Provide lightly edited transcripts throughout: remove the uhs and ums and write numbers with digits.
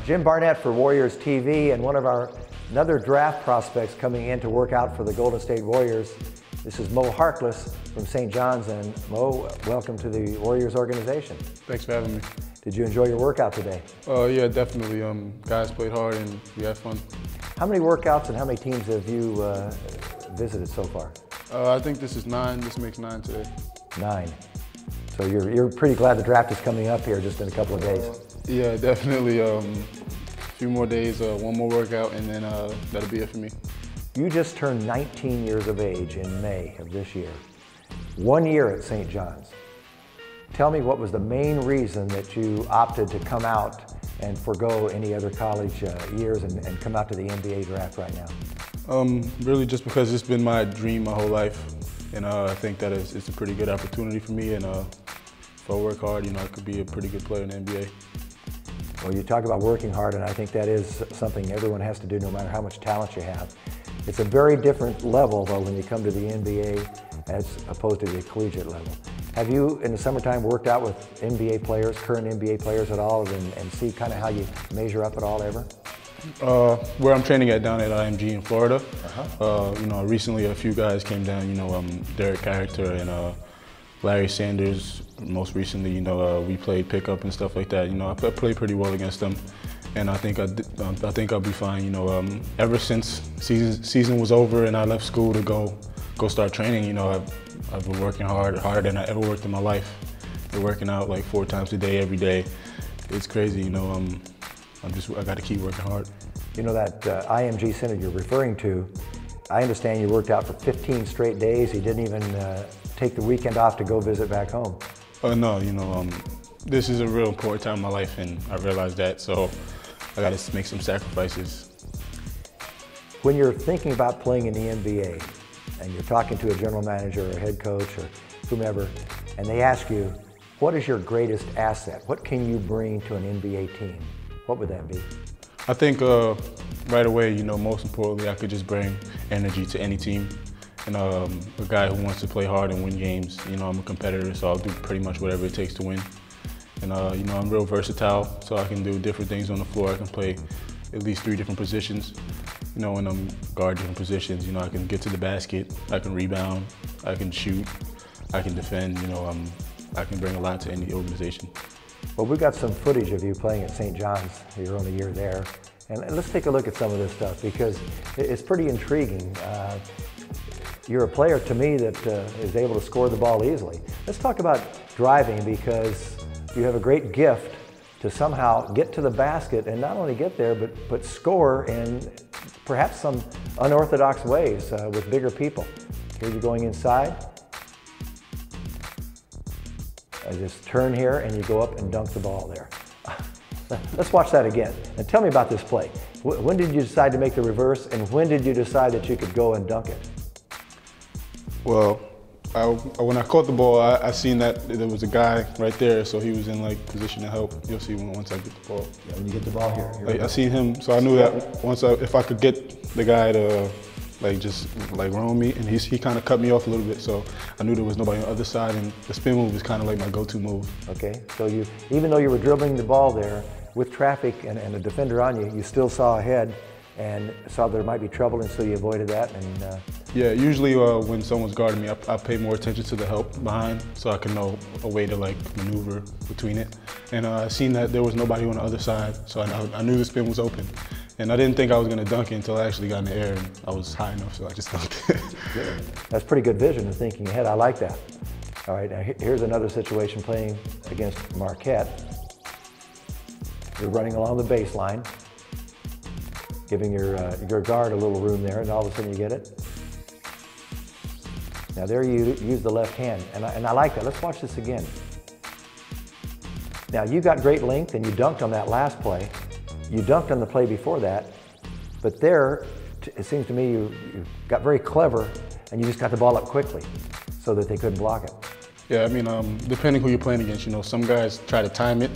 Jim Barnett for Warriors TV, and another draft prospects coming in to work out for the Golden State Warriors. This is Moe Harkless from St. John's, and Moe, welcome to the Warriors organization. Thanks for having me. Did you enjoy your workout today? Yeah, definitely. Guys played hard and we had fun. How many workouts and how many teams have you visited so far? I think this is 9. This makes 9 today. 9. So you're pretty glad the draft is coming up here just in a couple of days. Yeah, definitely. A few more days, one more workout, and then that'll be it for me. You just turned 19 years of age in May of this year. 1 year at St. John's. Tell me, what was the main reason that you opted to come out and forego any other college years and come out to the NBA draft right now? Really just because it's been my dream my whole life. And I think that it's a pretty good opportunity for me. And if I work hard, I could be a pretty good player in the NBA. Well, you talk about working hard, and I think that is something everyone has to do no matter how much talent you have. It's a very different level, though, when you come to the NBA as opposed to the collegiate level. Have you, in the summertime, worked out with NBA players, current NBA players at all, and see kind of how you measure up at all ever? Where I'm training at down at IMG in Florida. Recently a few guys came down, Derek Character and Larry Sanders. Most recently, we played pickup and stuff like that. I played pretty well against them, and I think I'll be fine. Ever since season was over and I left school to go start training, I've been working harder than I ever worked in my life. Been working out like 4 times a day, every day. It's crazy, I got to keep working hard. That IMG center you're referring to, I understand you worked out for 15 straight days. You didn't even take the weekend off to go visit back home. Oh no, this is a real important time in my life, and I realized that, so I got to make some sacrifices. When you're thinking about playing in the NBA, and you're talking to a general manager or a head coach or whomever, and they ask you, what is your greatest asset? What can you bring to an NBA team? What would that be? I think right away, most importantly, I could just bring energy to any team. And a guy who wants to play hard and win games. I'm a competitor, so I'll do pretty much whatever it takes to win. And I'm real versatile, so I can do different things on the floor. I can play at least 3 different positions. When I'm guard different positions, I can get to the basket, I can rebound, I can shoot, I can defend. I can bring a lot to any organization. Well, we've got some footage of you playing at St. John's. You're only a year there. And let's take a look at some of this stuff because it's pretty intriguing. You're a player, to me, that is able to score the ball easily. Let's talk about driving, because you have a great gift to somehow get to the basket and not only get there, but score in perhaps some unorthodox ways with bigger people. Here you're going inside. I just turn here and you go up and dunk the ball there. Let's watch that again. And tell me about this play. When did you decide to make the reverse, and when did you decide that you could go and dunk it? Well, when I caught the ball, I seen that there was a guy right there, so he was in position to help. You'll see once I get the ball. Yeah, when you get the ball here. I seen him, so I knew that if I could get the guy to just roam me, and he kind of cut me off a little bit, so I knew there was nobody on the other side, and the spin move is kind of like my go-to move. Okay, so even though you were dribbling the ball there with traffic and a defender on you, you still saw ahead and saw there might be trouble, and so you avoided that. And yeah, usually when someone's guarding me, I pay more attention to the help behind, so I can know a way to maneuver between it. And I seen that there was nobody on the other side, so I knew the spin was open. And I didn't think I was going to dunk it until I actually got in the air, and I was high enough, so I just dunked it. That's pretty good vision and thinking ahead. I like that. All right, now here's another situation playing against Marquette. You're running along the baseline, giving your guard a little room there, and all of a sudden you get it. Now there you use the left hand, and I like that. Let's watch this again. Now you got great length, and you dunked on that last play. You dunked on the play before that, but there, it seems to me you got very clever, and you just got the ball up quickly so that they couldn't block it. Yeah, depending who you're playing against, some guys try to time it.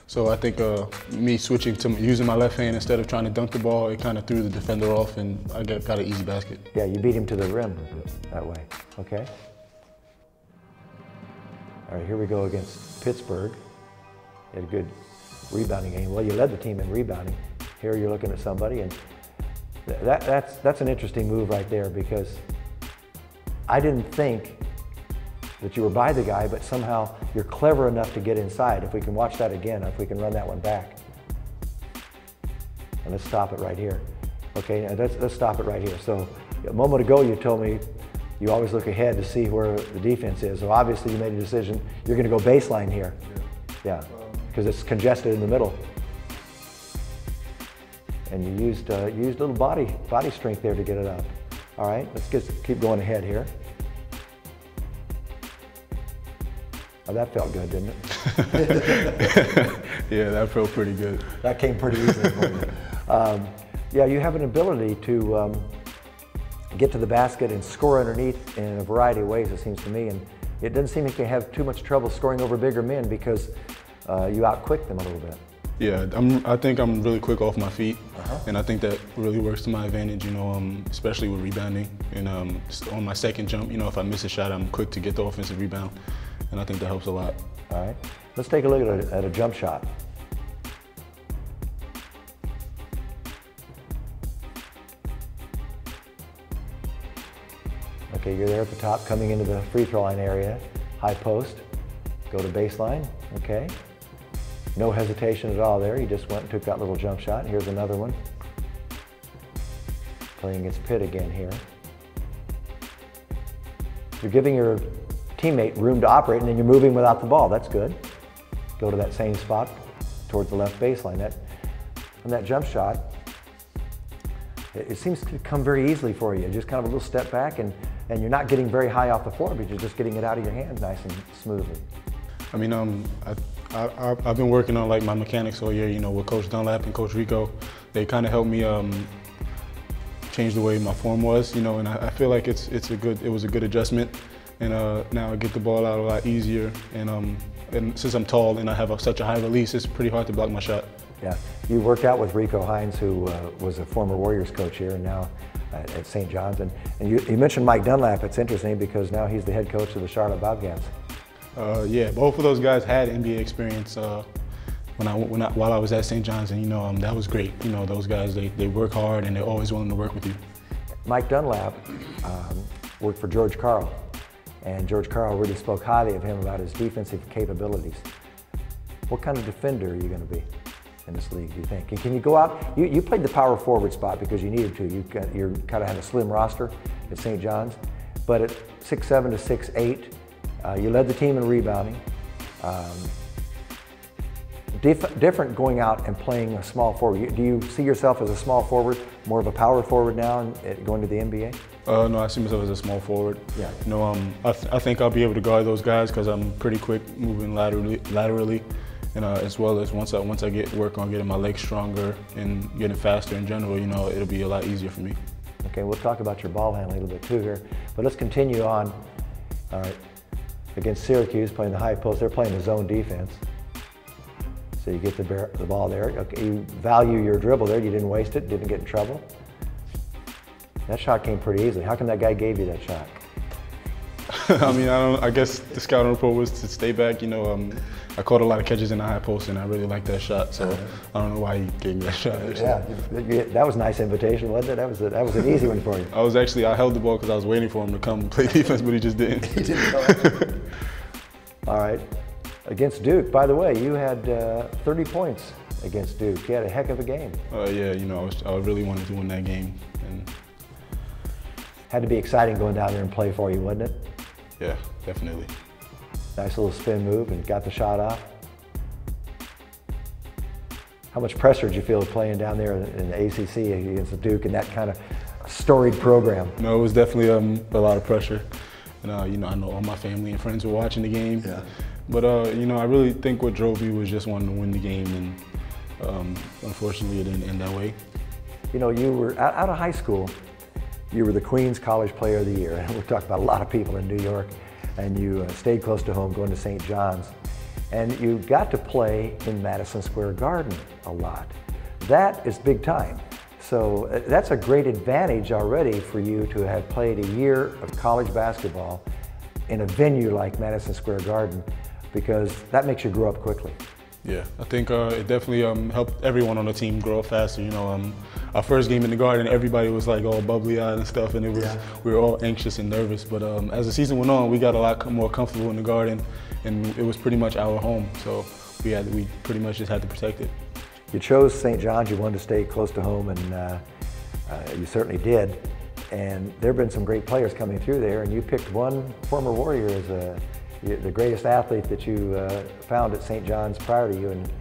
So I think me switching to using my left hand instead of trying to dunk the ball, it kind of threw the defender off, and I got an easy basket. Yeah, you beat him to the rim that way. Okay. All right, here we go against Pittsburgh. You had a good rebounding game. Well, you led the team in rebounding. Here you're looking at somebody, and that's an interesting move right there, because I didn't think that you were by the guy, but somehow you're clever enough to get inside. If we can watch that again, if we can run that one back. And let's stop it right here. Okay, now let's stop it right here. So a moment ago you told me you always look ahead to see where the defense is. So obviously you made a decision, you're going to go baseline here. Yeah, because it's congested in the middle. And you used a little body strength there to get it up. All right, let's just keep going ahead here. Oh, that felt good, didn't it? Yeah, that felt pretty good. That came pretty easily for you. Yeah, you have an ability to get to the basket and score underneath in a variety of ways, it seems to me. And it doesn't seem like you have too much trouble scoring over bigger men, because you out-quick them a little bit. Yeah, I think I'm really quick off my feet, and I think that really works to my advantage, you know, especially with rebounding. And on my second jump, you know, if I miss a shot, I'm quick to get the offensive rebound, and I think that helps a lot. All right, let's take a look at a jump shot. Okay, you're there at the top, coming into the free throw line area, high post, go to baseline, okay. No hesitation at all there. He just went and took that little jump shot. Here's another one. Playing against Pitt again here. You're giving your teammate room to operate, and then you're moving without the ball. That's good. Go to that same spot towards the left baseline. From that jump shot, it seems to come very easily for you. Just kind of a little step back, and you're not getting very high off the floor, but you're just getting it out of your hands nice and smoothly. I mean, I've been working on like my mechanics all year, you know, with Coach Dunlap and Coach Rico. They kind of helped me change the way my form was, you know, and I feel like it was a good adjustment. And now I get the ball out a lot easier. And since I'm tall and I have such a high release, it's pretty hard to block my shot. Yeah, you worked out with Rico Hines, who was a former Warriors coach here and now at St. John's. And you mentioned Mike Dunlap. It's interesting because now he's the head coach of the Charlotte Bobcats. Yeah, both of those guys had NBA experience while I was at St. John's, and you know that was great. You know, those guys they work hard and they're always willing to work with you. Mike Dunlap worked for George Karl, and George Karl really spoke highly of him about his defensive capabilities. What kind of defender are you going to be in this league, do you think? And can you go out? You played the power forward spot because you needed to. You kind of had a slim roster at St. John's, but at 6'7" to 6'8". You led the team in rebounding. Different going out and playing a small forward. Do you see yourself as a small forward, more of a power forward now and going to the NBA? No, I see myself as a small forward. Yeah. You know, I think I'll be able to guard those guys because I'm pretty quick moving laterally, and as well as once I get work on getting my legs stronger and getting faster in general, you know, it'll be a lot easier for me. Okay, we'll talk about your ball handling a little bit too here, but let's continue on. All right. Against Syracuse, playing the high post, they're playing the zone defense. So you get the ball there. Okay, you value your dribble there. You didn't waste it, didn't get in trouble. That shot came pretty easily. How come that guy gave you that shot? I mean, I guess the scouting report was to stay back. You know, I caught a lot of catches in the high post, and I really liked that shot. So I don't know why he gave me that shot. Yeah, that was a nice invitation, wasn't it? That was an easy one for you. I held the ball because I was waiting for him to come and play defense, but he just didn't. He didn't. All right. Against Duke, by the way, you had 30 points against Duke. You had a heck of a game. Yeah, you know, I really wanted to win that game. And had to be exciting going down there and play for you, wasn't it? Yeah, definitely. Nice little spin move and got the shot off. How much pressure did you feel playing down there in the ACC against the Duke and that kind of storied program? No, it was definitely a lot of pressure. And you know, I know all my family and friends were watching the game. Yeah. But you know, I really think what drove me was just wanting to win the game, and unfortunately, it didn't end that way. You know, you were out of high school. You were the Queens College Player of the Year, and we're talking about a lot of people in New York. And you stayed close to home, going to St. John's, and you got to play in Madison Square Garden a lot. That is big time. So that's a great advantage already for you to have played a year of college basketball in a venue like Madison Square Garden, because that makes you grow up quickly. Yeah, I think it definitely helped everyone on the team grow up faster. You know, our first game in the Garden, everybody was like all bubbly-eyed and stuff, and it was we were all anxious and nervous. But as the season went on, we got a lot more comfortable in the Garden, and it was pretty much our home. So we pretty much just had to protect it. You chose St. John's. You wanted to stay close to home, and you certainly did. And there have been some great players coming through there, and you picked one former Warrior as the greatest athlete that you found at St. John's prior to you, and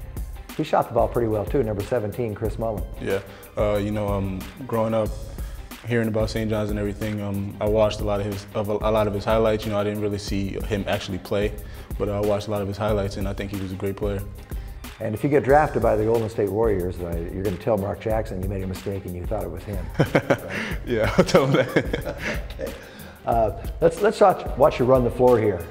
he shot the ball pretty well too, number 17, Chris Mullen. Yeah, you know, growing up, hearing about St. John's and everything, I watched a lot of his highlights. You know, I didn't really see him actually play, but I watched a lot of his highlights, and I think he was a great player. And if you get drafted by the Golden State Warriors, you're going to tell Mark Jackson you made a mistake and you thought it was him. Right? Yeah, I'll tell him that. Okay. Let's watch you run the floor here.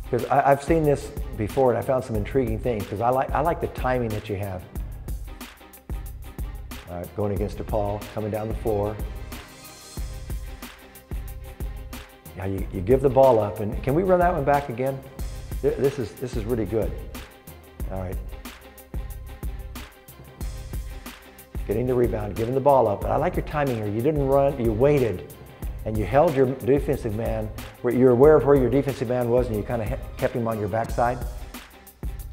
Because I've seen this before, and I found some intriguing things, because I like the timing that you have. All right, going against DePaul, coming down the floor. Now you give the ball up, and can we run that one back again? This is really good. All right. Getting the rebound, giving the ball up, and I like your timing here. You didn't run, you waited, and you held your defensive man. You're aware of where your defensive man was, and you kind of kept him on your backside?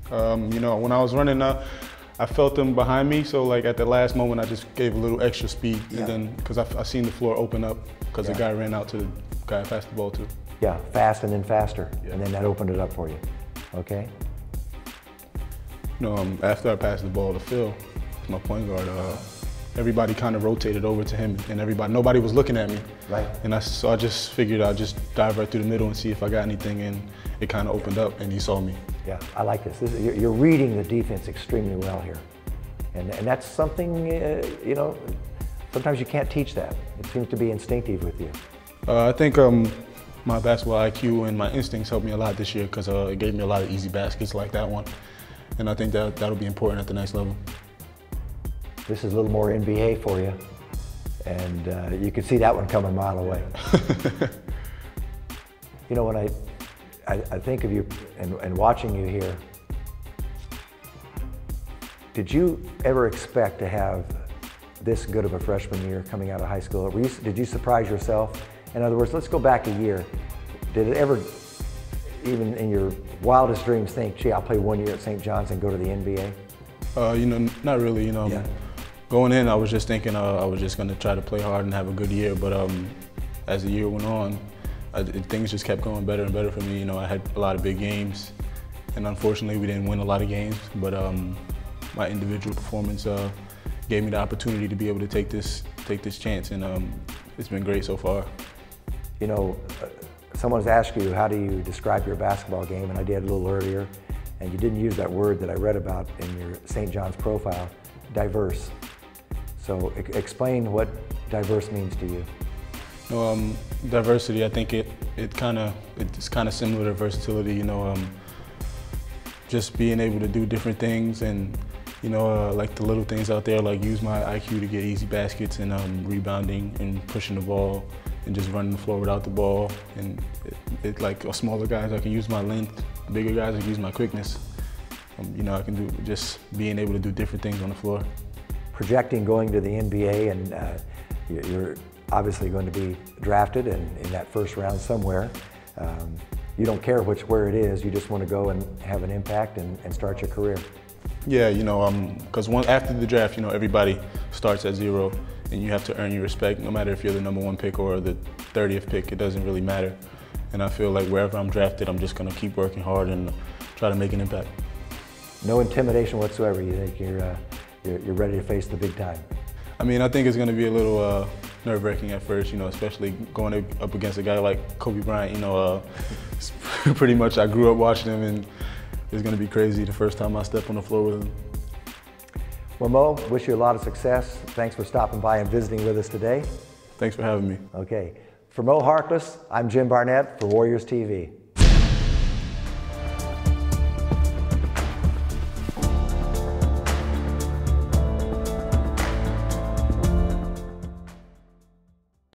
You know, when I was running up, I felt him behind me, so like at the last moment, I just gave a little extra speed, and then, because I seen the floor open up, because the guy ran out to the guy I passed the ball to. Yeah, fast and then faster, and then that opened it up for you, okay? You know, after I passed the ball to Phil, my point guard, everybody kind of rotated over to him, and nobody was looking at me. Right. And so I just figured I'd just dive right through the middle and see if I got anything, and it kind of opened up, and he saw me. Yeah, I like this. You're reading the defense extremely well here, and that's something you know. Sometimes you can't teach that. It seems to be instinctive with you. I think my basketball IQ and my instincts helped me a lot this year, because it gave me a lot of easy baskets like that one, and I think that'll be important at the next level. This is a little more NBA for you, and you can see that one coming a mile away. You know, when I think of you and watching you here, did you ever expect to have this good of a freshman year coming out of high school? Did you surprise yourself? In other words, let's go back a year. Did it ever, even in your wildest dreams, think, gee, I'll play 1 year at St. John's and go to the NBA? You know, not really. You know, going in, I was just thinking I was just going to try to play hard and have a good year. But as the year went on, things just kept going better and better for me. You know, I had a lot of big games, and unfortunately, we didn't win a lot of games. But my individual performance gave me the opportunity to be able to take this chance, and it's been great so far. You know, someone's asked you, how do you describe your basketball game? And I did a little earlier, and you didn't use that word that I read about in your St. John's profile, diverse. So explain what diverse means to you. You know, diversity, I think it's kind of similar to versatility. You know, just being able to do different things, and you know, like the little things out there, like use my IQ to get easy baskets, and rebounding and pushing the ball, and just running the floor without the ball. And like smaller guys, I can use my length. Bigger guys, I can use my quickness. You know, I can do just being able to do different things on the floor. Projecting going to the NBA, and you're obviously going to be drafted in that first round somewhere. You don't care where it is, you just want to go and have an impact and start your career. Yeah, you know, because after the draft, you know, everybody starts at zero, and you have to earn your respect, no matter if you're the #1 pick or the 30th pick, it doesn't really matter. And I feel like wherever I'm drafted, I'm just going to keep working hard and try to make an impact. No intimidation whatsoever. You think you're ready to face the big time? I mean, I think it's going to be a little nerve-wracking at first, you know, especially going up against a guy like Kobe Bryant. You know, pretty much I grew up watching him, and it's going to be crazy the first time I step on the floor with him. Well, Mo, wish you a lot of success. Thanks for stopping by and visiting with us today. Thanks for having me. Okay. For Moe Harkless, I'm Jim Barnett for Warriors TV.